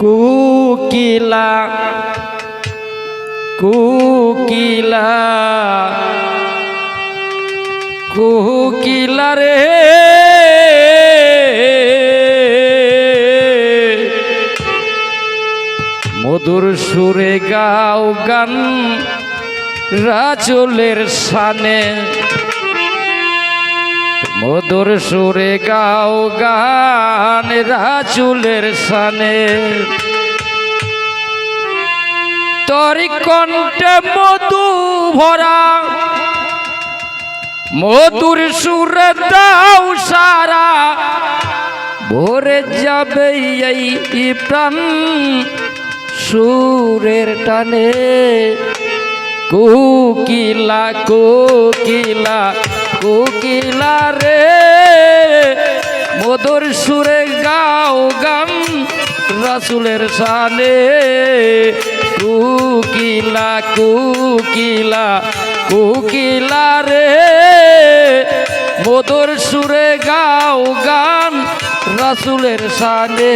কুকিলা কুকিলা কুকিলা রে মধুর সুরে গাও গান রাজুলের শানে, মধুর সুরে গাও গান রাজুলের শানে। তরি কণ্ঠে মধু ভরা মধুর সুরে দাও সারা, ভরে যাবে এই প্রাণ সুরের টানে। কুকিলা কুকিলা কুকিলা রে মধুর সুরে গাও গান রাসূলের শানে। কুকিলা কুকিলা কুকিলা রে মধুর সুরে গাও গান রাসূলের শানে।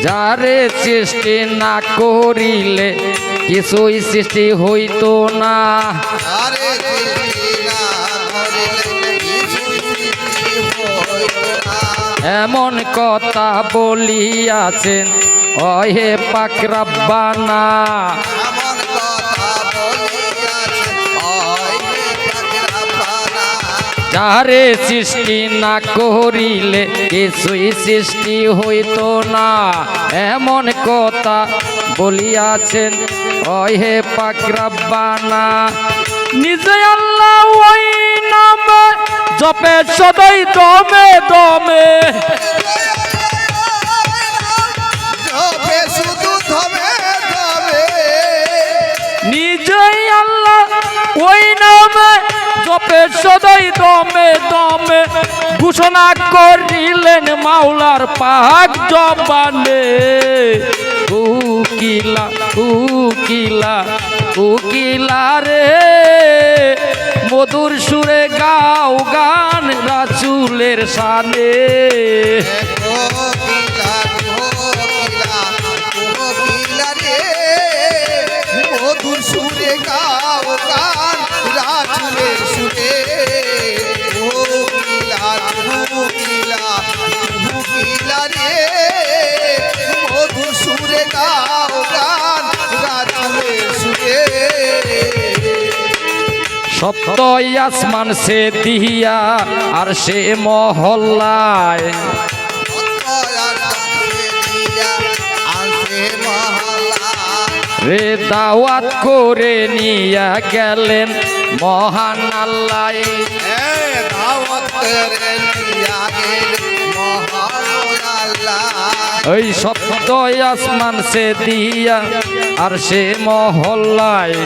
যারে সৃষ্টি না করিলে কিছুই সৃষ্টি হইতো না, এমন কথা বলিয়াছেন ওহে পাক রব্বানা। যারে সৃষ্টি না করিলে কিছুই সৃষ্টি হইতো না, এমন কথা বলিয়াছেন ওহে পাক রব্বানা। নিজে আল্লাহ ওই নামে জপে সদাই দমে দমে, নিজেই আল্লাহ ওই নামে জপে সদাই দমে দমে, ঘোষণা করিলেন মাওলার পাক জবানে। কুকিলা কুকিলা কুকিলা রে মধুর সুরে গাও গান রাসূলের শানে। মধুর সুরে গাও গান রাসূলের সুরে। কুকিলা কুকিলা কুকিলা রে মধুর সুরে গাও গান রাসূলের সুরে। সপ্ত আসমান সে দিয়া আর সে মহল্লায়, রে দাওয়াত করে নিয়া গেলেন মহান আল্লাহ। ওই সপ্ত আসমান সে দিয়া আর সে মহল্লায়,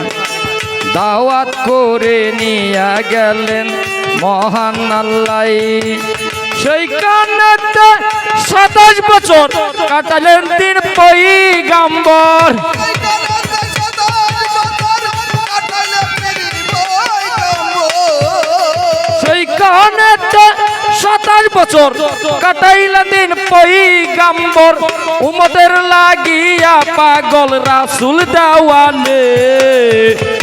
দাওয়াত করে নিয়া গেলেন মহান আল্লাহ। সেইখানেতে 27 বছর কাটালেন 3 পয়গম্বর। সেইখানেতে 27 বছর কাটাইলেন 3 পয়গম্বর, উম্মতের লাগিয়া পাগল রাসূল দেওয়ানে।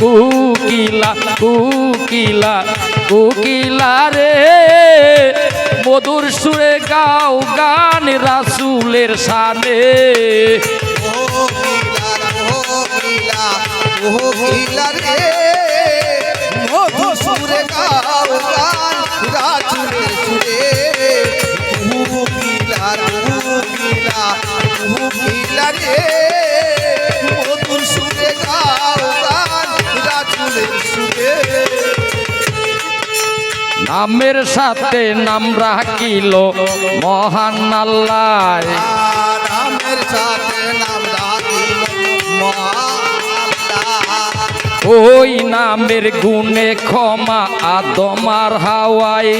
কুকিলা কুকিলা কুকিলা রে মধুর সুরে গাও গান রাসূলের শানে। কুকিলা রে মধুর সুরে গাও গান রাসূলের সুরে। কুকিলা কুকিলা কুকিলা রে মধুর সুরে গাও গান রাসূলের সুরে। নামের সাথে নাম রাখিল মহান আল্লাহ, নামের সাথে নাম রাখিল মহান আল্লাহ। ওই নামের গুণে ক্ষমা আদমার হাওয়াই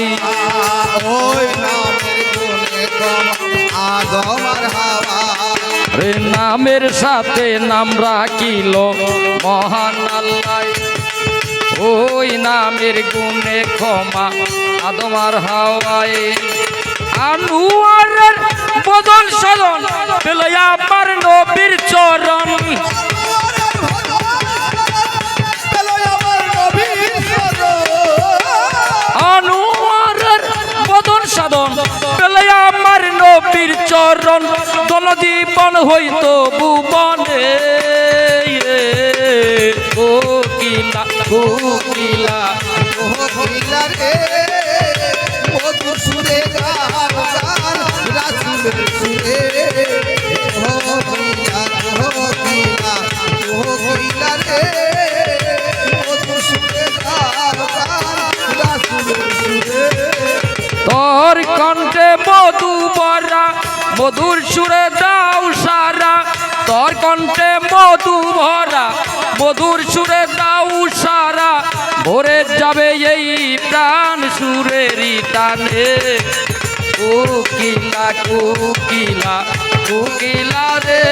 ওই নামের গুণে ক্ষমা আদমার হাওয়া রে নামের সাথে নাম রাখিল মহান আল্লাহ ওই নামের গুণে ক্ষমা আদমার হাওয়াই আনুয়ারের বদল সদন পেল আমার নবীর চরণ আনুয়ারের বদল সদন পেল আমার নবীর চরণ দল জীবন হইত ভুবনে কোকিলা কোকিলা কোকিলা রে মধুর সুরে গান গান রাসূলের সুরে কোকিলা কোকিলা কোকিলা রে মধুর সুরে গান গান রাসূলের সুরে তোর কণ্ঠে মধু ভরা মধুর সুরে দাও সারা তোর কণ্ঠে মধু ভরা মধুর সুরে দাও সারা ভরে যাবে এই প্রাণ সুরেরই টানে কোকিলা কোকিলা কোকিলা রে